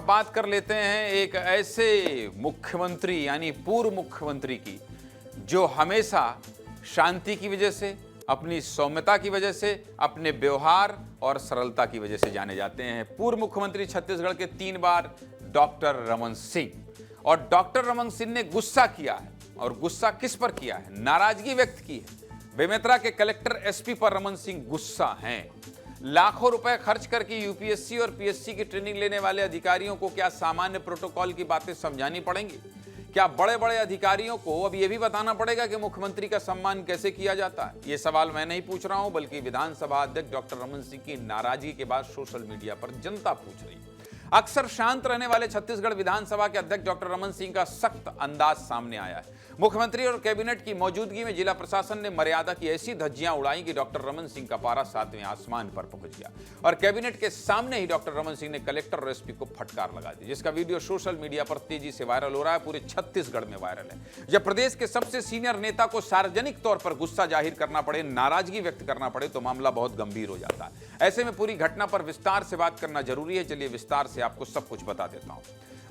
बात कर लेते हैं एक ऐसे मुख्यमंत्री यानी पूर्व मुख्यमंत्री की जो हमेशा शांति की वजह से, अपनी सौम्यता की वजह से, अपने व्यवहार और सरलता की वजह से जाने जाते हैं। पूर्व मुख्यमंत्री छत्तीसगढ़ के 3 बार डॉक्टर रमन सिंह। और डॉक्टर रमन सिंह ने गुस्सा किया है, और गुस्सा किस पर किया है? नाराजगी व्यक्त की है। बेमेतरा के कलेक्टर एसपी पर रमन सिंह गुस्सा हैं। लाखों रुपए खर्च करके यूपीएससी और पीएससी की ट्रेनिंग लेने वाले अधिकारियों को क्या सामान्य प्रोटोकॉल की बातें समझानी पड़ेंगी? क्या बड़े बड़े अधिकारियों को अब यह भी बताना पड़ेगा कि मुख्यमंत्री का सम्मान कैसे किया जाता है? ये सवाल मैं नहीं पूछ रहा हूं, बल्कि विधानसभा अध्यक्ष डॉक्टर रमन सिंह की नाराजगी के बाद सोशल मीडिया पर जनता पूछ रही है। अक्सर शांत रहने वाले छत्तीसगढ़ विधानसभा के अध्यक्ष डॉक्टर रमन सिंह का सख्त अंदाज सामने आया है। मुख्यमंत्री और कैबिनेट की मौजूदगी में जिला प्रशासन ने मर्यादा की ऐसी धज्जियां उड़ाई कि डॉक्टर रमन सिंह का पारा 7वें आसमान पर पहुंच गया, और कैबिनेट के सामने ही डॉक्टर रमन सिंह ने कलेक्टर और एसपी को फटकार लगा दी, जिसका वीडियो सोशल मीडिया पर तेजी से वायरल हो रहा है। पूरे छत्तीसगढ़ में वायरल है। जब प्रदेश के सबसे सीनियर नेता को सार्वजनिक तौर पर गुस्सा जाहिर करना पड़े, नाराजगी व्यक्त करना पड़े, तो मामला बहुत गंभीर हो जाता है। ऐसे में पूरी घटना पर विस्तार से बात करना जरूरी है। चलिए विस्तार से आपको सब कुछ बता देता हूं।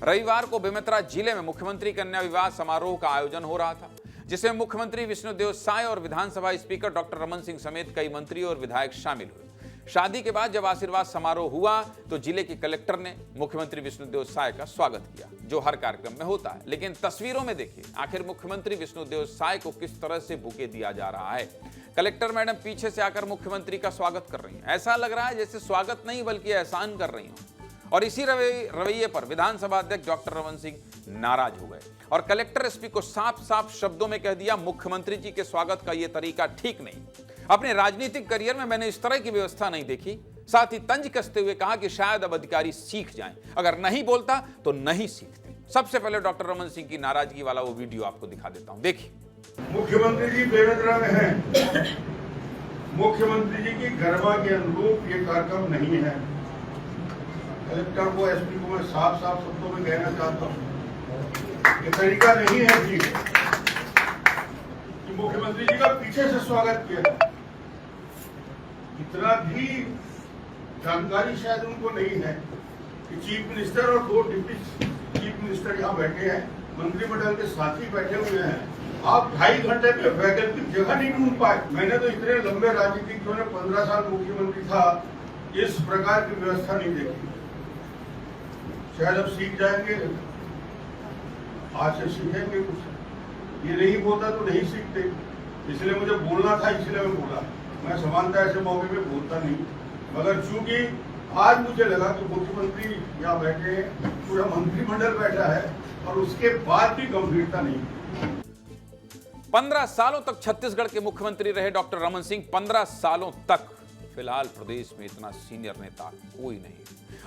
रविवार को बेमेतरा जिले में मुख्यमंत्री कन्या विवाह समारोह का आयोजन हो रहा था, जिसमें मुख्यमंत्री विष्णुदेव साय और विधानसभा स्पीकर डॉक्टर रमन सिंह समेत कई मंत्री और विधायक शामिल हुए। शादी के बाद जब आशीर्वाद समारोह हुआ तो जिले के कलेक्टर ने मुख्यमंत्री विष्णुदेव साय का स्वागत किया, जो हर कार्यक्रम में होता है। लेकिन तस्वीरों में देखिए आखिर मुख्यमंत्री विष्णुदेव साय को किस तरह से बुके दिया जा रहा है। कलेक्टर मैडम पीछे से आकर मुख्यमंत्री का स्वागत कर रही हैं। ऐसा लग रहा है जैसे स्वागत नहीं बल्कि एहसान कर रही हूं। और इसी रवैये पर विधानसभा अध्यक्ष डॉक्टर रमन सिंह नाराज हो गए और कलेक्टर एसपी को साफ साफ शब्दों में कह दिया, मुख्यमंत्री जी के स्वागत का यह तरीका ठीक नहीं। अपने राजनीतिक करियर में मैंने इस तरह की व्यवस्था नहीं देखी। साथ ही तंज कसते हुए कहा कि शायद अब अधिकारी सीख जाएं, अगर नहीं बोलता तो नहीं सीखते। सबसे पहले डॉक्टर रमन सिंह की नाराजगी वाला वो वीडियो आपको दिखा देता हूं, देखिए। मुख्यमंत्री जी बेमेतरा में हैं। मुख्यमंत्री जी की गरिमा के अनुरूप ये कार्यक्रम नहीं है। कलेक्टर को, एसपी को मैं साफ साफ शब्दों में कहना चाहता हूँ, ये तरीका नहीं है जी कि मुख्यमंत्री जी का पीछे से स्वागत किया। इतना भी जानकारी शायद उनको नहीं है कि चीफ मिनिस्टर और 2 डिप्टी चीफ मिनिस्टर यहाँ बैठे हैं, मंत्रिमंडल के साथी बैठे हुए हैं। आप 2.5 घंटे में वैकल्पिक जगह नहीं ढूंढ पाए। मैंने तो इतने लंबे राजनीतिज्ञों ने 15 साल मुख्यमंत्री था, इस प्रकार की व्यवस्था नहीं देखी। शायद अब सीख जाएंगे, आज से सीखेंगे कुछ। ये नहीं बोलता तो नहीं सीखते, इसलिए मुझे बोलना था, इसलिए मैं बोला। मैं समानता ऐसे मौके पे बोलता नहीं, मगर चूंकि आज मुझे लगा कि मुख्यमंत्री यहाँ बैठे, पूरा मंत्रिमंडल बैठा है और उसके बाद भी गंभीरता नहीं। 15 सालों तक छत्तीसगढ़ के मुख्यमंत्री रहे डॉक्टर रमन सिंह। 15 सालों तक फिलहाल प्रदेश में इतना सीनियर नेता कोई नहीं,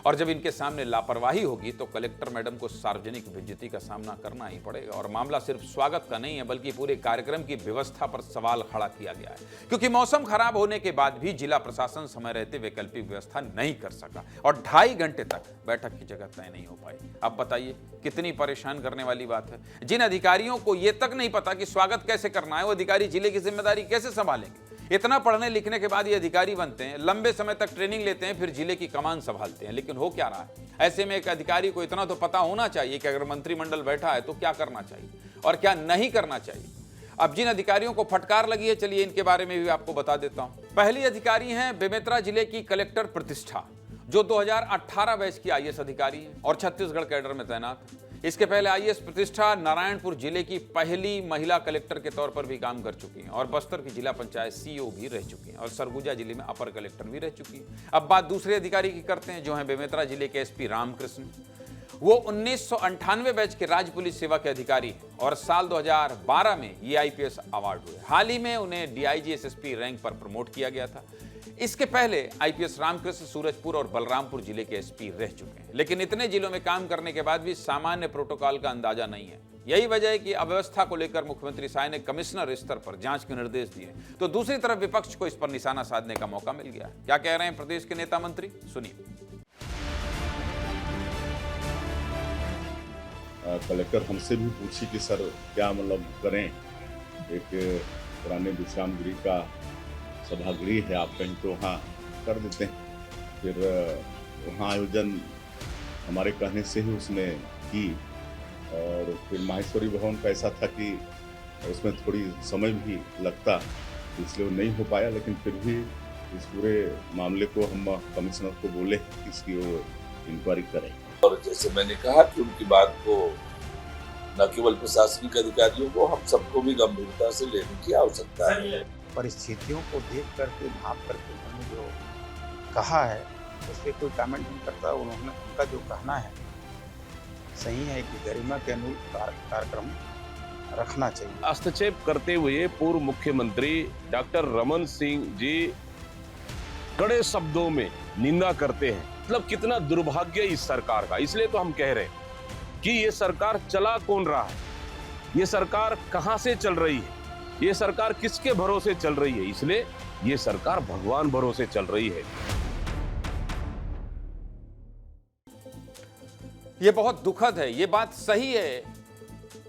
और जब इनके सामने लापरवाही होगी तो कलेक्टर मैडम को सार्वजनिक बेइज्जती का सामना करना ही पड़ेगा। और मामला सिर्फ स्वागत का नहीं है, बल्कि पूरे कार्यक्रम की व्यवस्था पर सवाल खड़ा किया गया है, क्योंकि मौसम खराब होने के बाद भी जिला प्रशासन समय रहते वैकल्पिक व्यवस्था नहीं कर सका और 2.5 घंटे तक बैठक की जगह तय नहीं हो पाई। अब बताइए कितनी परेशान करने वाली बात है। जिन अधिकारियों को यह तक नहीं पता कि स्वागत कैसे करना है, वो अधिकारी जिले की जिम्मेदारी कैसे संभालेंगे? इतना पढ़ने लिखने के बाद ये अधिकारी बनते हैं, लंबे समय तक ट्रेनिंग लेते हैं, फिर जिले की कमान संभालते हैं। लेकिन हो क्या रहा है? ऐसे में एक अधिकारी को इतना तो पता होना चाहिए कि अगर मंत्रिमंडल बैठा है तो क्या करना चाहिए और क्या नहीं करना चाहिए। अब जिन अधिकारियों को फटकार लगी है, चलिए इनके बारे में भी आपको बता देता हूं। पहली अधिकारी हैं बेमेतरा जिले की कलेक्टर प्रतिष्ठा, जो 2018 बैच की आईएएस अधिकारी है और छत्तीसगढ़ कैडर में तैनात है। इसके पहले आईएएस प्रतिष्ठा नारायणपुर जिले की पहली महिला कलेक्टर के तौर पर भी काम कर चुकी हैं और बस्तर की जिला पंचायत सीईओ भी रह चुकी हैं और सरगुजा जिले में अपर कलेक्टर भी रह चुकी हैं। अब बात दूसरे अधिकारी की करते हैं, जो हैं बेमेतरा जिले के एसपी रामकृष्ण। वो 1998 बैच के राज्य पुलिस सेवा के अधिकारी हैं और साल 2012 में ये आईपीएस अवार्ड हुए। हाल ही में उन्हें डीआईजी एसएसपी रैंक पर प्रमोट किया गया था। इसके पहले आईपीएस रामकृष्ण सूरजपुर और बलरामपुर जिले के एसपी रह चुके हैं। लेकिन इतने जिलों में काम करने के बाद भी सामान्य प्रोटोकॉल का अंदाजा नहीं है। यही वजह है कि अव्यवस्था को लेकर मुख्यमंत्री साय ने कमिश्नर स्तर पर जांच के निर्देश दिए, तो दूसरी तरफ विपक्ष को इस पर निशाना साधने का मौका मिल गया। क्या कह रहे हैं प्रदेश के नेता मंत्री, सुनिए। कलेक्टर हमसे भी पूछी कि सर क्या मतलब करें, एक पुराने विश्राम गृह का सभागृह है, आप कहीं तो वहाँ कर देते हैं। फिर वहाँ आयोजन हमारे कहने से ही उसने की। और फिर माहेश्वरी भवन का ऐसा था कि उसमें थोड़ी समय भी लगता, इसलिए वो नहीं हो पाया। लेकिन फिर भी इस पूरे मामले को हम कमिश्नर को बोले कि इसकी वो इंक्वायरी करें। और जैसे मैंने कहा कि उनकी बात को न केवल प्रशासनिक अधिकारियों को, हम सबको भी गंभीरता से लेने की आवश्यकता है। परिस्थितियों को देख करके भाप करके उन्होंने जो कहा है उस पर कोई कमेंट नहीं करता। उन्होंने उनका जो कहना है सही है कि गरिमा के अनुरूप कार्यक्रम रखना चाहिए। हस्तक्षेप करते हुए पूर्व मुख्यमंत्री डॉक्टर रमन सिंह जी कड़े शब्दों में निंदा करते हैं। मतलब कितना दुर्भाग्य इस सरकार का। इसलिए तो हम कह रहे हैं कि ये सरकार चला कौन रहा है, ये सरकार कहां से चल रही है, ये सरकार किसके भरोसे चल रही है। इसलिए ये सरकार भगवान भरोसे चल रही है। ये बहुत दुखद है। ये बात सही है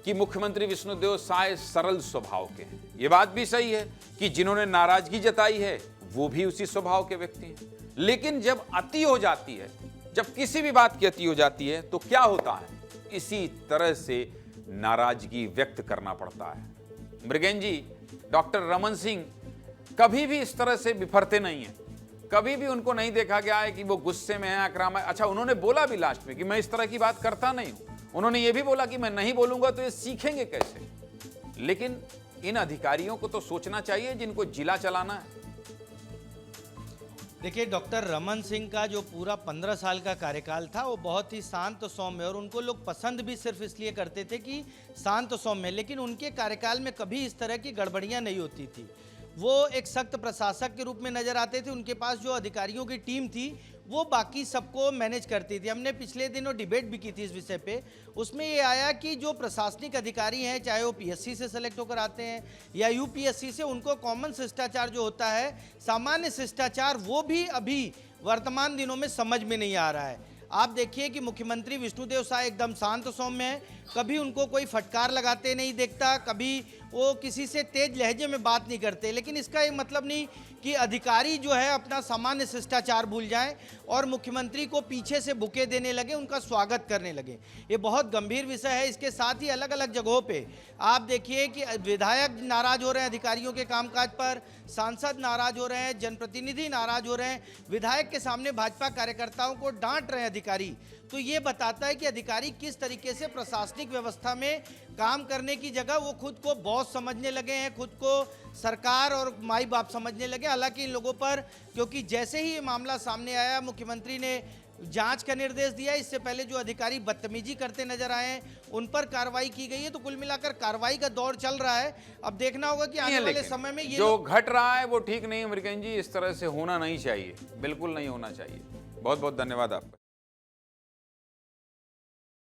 कि मुख्यमंत्री विष्णुदेव साय सरल स्वभाव के हैं। ये बात भी सही है कि जिन्होंने नाराजगी जताई है वो भी उसी स्वभाव के व्यक्ति हैं। लेकिन जब अति हो जाती है, जब किसी भी बात की अति हो जाती है तो क्या होता है, इसी तरह से नाराजगी व्यक्त करना पड़ता है। मृगेन जी, डॉक्टर रमन सिंह कभी भी इस तरह से बिफरते नहीं हैं। कभी भी उनको नहीं देखा गया है कि वो गुस्से में है, आक्रामक। अच्छा, उन्होंने बोला भी लास्ट में कि मैं इस तरह की बात करता नहीं हूं। उन्होंने ये भी बोला कि मैं नहीं बोलूंगा तो ये सीखेंगे कैसे। लेकिन इन अधिकारियों को तो सोचना चाहिए जिनको जिला चलाना है। देखिए, डॉक्टर रमन सिंह का जो पूरा 15 साल का कार्यकाल था वो बहुत ही शांत सौम्य, और उनको लोग पसंद भी सिर्फ इसलिए करते थे कि शांत सौम्य। लेकिन उनके कार्यकाल में कभी इस तरह की गड़बड़ियां नहीं होती थी। वो एक सख्त प्रशासक के रूप में नजर आते थे। उनके पास जो अधिकारियों की टीम थी वो बाकी सबको मैनेज करती थी। हमने पिछले दिनों डिबेट भी की थी इस विषय पे। उसमें ये आया कि जो प्रशासनिक अधिकारी हैं, चाहे वो पीएससी से सेलेक्ट होकर आते हैं या यूपीएससी से, उनको कॉमन शिष्टाचार जो होता है, सामान्य शिष्टाचार, वो भी अभी वर्तमान दिनों में समझ में नहीं आ रहा है। आप देखिए कि मुख्यमंत्री विष्णुदेव साय एकदम शांत सौम्य है, कभी उनको कोई फटकार लगाते नहीं देखता, कभी वो किसी से तेज लहजे में बात नहीं करते। लेकिन इसका ये मतलब नहीं कि अधिकारी जो है अपना सामान्य शिष्टाचार भूल जाएं और मुख्यमंत्री को पीछे से बुके देने लगे, उनका स्वागत करने लगे। ये बहुत गंभीर विषय है। इसके साथ ही अलग अलग जगहों पे आप देखिए कि विधायक नाराज हो रहे हैं अधिकारियों के कामकाज पर, सांसद नाराज हो रहे हैं, जनप्रतिनिधि नाराज हो रहे हैं, विधायक के सामने भाजपा कार्यकर्ताओं को डांट रहे हैं अधिकारी। तो ये बताता है कि अधिकारी किस तरीके से प्रशासनिक व्यवस्था में काम करने की जगह वो खुद को बॉस समझने लगे हैं, खुद को सरकार और माई बाप समझने लगे। हालांकि इन लोगों पर, क्योंकि जैसे ही ये मामला सामने आया, मुख्यमंत्री ने जांच का निर्देश दिया। इससे पहले जो अधिकारी बदतमीजी करते नजर आए हैं उन पर कार्रवाई की गई है। तो कुल मिलाकर कार्रवाई का दौर चल रहा है। अब देखना होगा कि आने वाले समय में ये जो घट रहा है वो ठीक नहीं है। मृगेन जी, इस तरह से होना नहीं चाहिए, बिल्कुल नहीं होना चाहिए। बहुत बहुत धन्यवाद आपका।